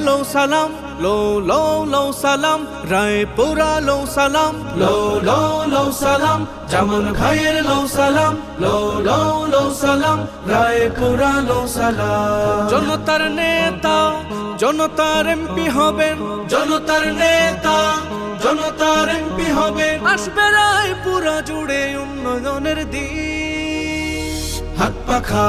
লো সালাম, লো লো লো সালাম, রায়পুরা লো সালাম, লো লো লো সালাম, জামান ভাইয়ের লো সালাম, লো লো লো সালাম, রায়পুরা লো সালাম। জনতার নেতা জনতার এমপি হবেন, জনতার নেতা জনতার এমপি হবেন, আসবে রায়পুরা জুড়ে উন্নয়নের দিন। হাত পাখা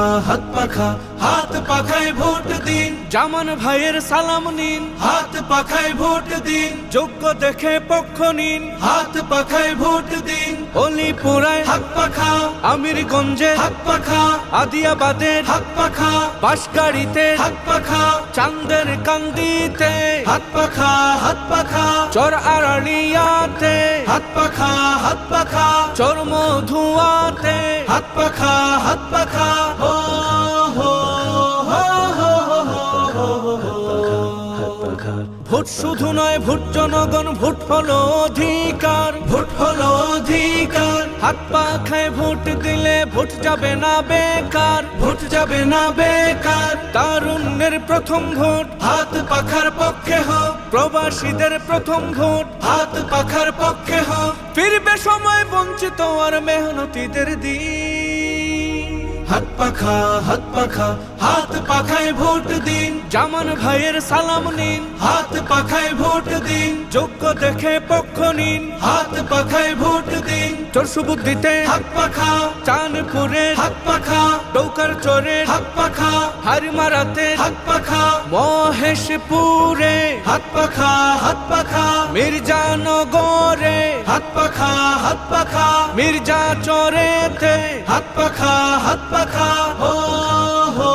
হাত পাখায় ভোট দিন, জামান ভাইয়ের সালাম নিন, হাত পাখায় ভোট দিন, যোগ্য দেখে পক্ষ নিন, হাত পাখায় ভোট দিন। অলিপুরায় হাত পাখা, আমিরগঞ্জে হাত পাখা, আদিয়াবাদের হাত পাখা, বাঁশগাড়িতে হাত পাখা, চান্দের কান্দিতে হাত পাখা, চর আড়ালিয়াতে হাত পাখা, চর মধুয়াতে হাত পাখা, হো হো ভোট শুধু নয়, ভোট জনগণ, ভোট হলো অধিকার, ভোট হলো অধিকার। হাত পাখায় ভোট দিলে ভোট যাবে না বেকার, ভোট যাবে না বেকার। তারুণ্যের প্রথম ভোট হাত পাখার পক্ষে হোক, প্রবাসীদের প্রথম ভোট হাত পাখার পক্ষে হোক, ফিরবে সময় বঞ্চিত আর মেহনতিদের দিন। হাত পাখা হাত পাখায় ভোট দিন, জামান ভাইয়ের সালাম নিন, হাত পাখায় ভোট দিন, যোগ্য দেখে পক্ষ নিন, হাত পাখায় ভোট দিন। চরসুবুদ্দিতে হাত পাখা, চাঁদপুরে হাত পাখা, ডৌকার চরে হাত পাখা, হারিমারাতে হাত পাখা, মহেশপুরে হাত পাখা, মির্জানগরে হাত পাখা, মির্জা চরেতে হাত পাখা, হো হো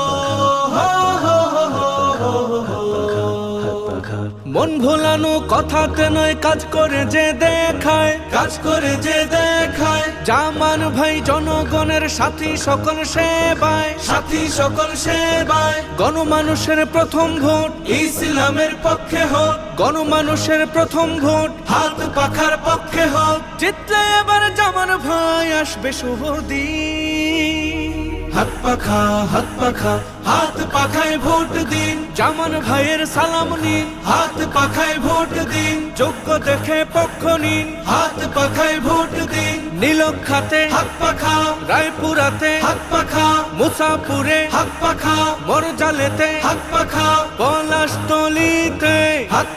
মন ভোলানো কথাতে নয়, কাজ করে যে দেখায়, কাজ করে যে দেখায়। জামান ভাই জনগণের সাথী সকল সেবায়, সাথী সকল সেবায়। গণমানুষের প্রথম ভোট ইসলামের পক্ষে হোক, গণমানুষের প্রথম ভোট হাত পাখার পক্ষে হোক, জিতলে এবার জামান ভাই আসবে শুভ দিন। হাত পাখা হাত পাখায় ভোট দিন, জামান ভাইয়ের সালাম নিন, হাত পাখায় ভোট দিন, যোগ্য দেখে পক্ষ নিন, হাত পাখায় ভোট দিন। নীলক্ষাতে হাত পাখা, রায়পুরাতে হাত পাখা, মুসাপুরে হাত পাখা, মরজালেতে হাত পাখা, পলাশতলিতে হাত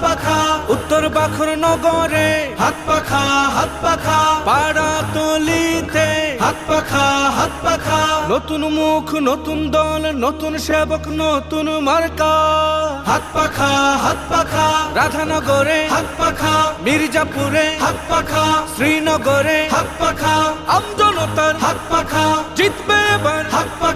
পাখা, উত্তর বাখর নগরে হাত পাখা, পাড়াতলিতে হাত পাখা। নতুন মুখ নতুন দল, নতুন সেবক নতুন মার্কা, হাত পাখা, রাধানগরে হাত পাখা, মির্জাপুরে হাত পাখা, শ্রীনগরে হাত পাখা, আমজনতার হাত পাখা, জিতবে এবার হাত পাখা।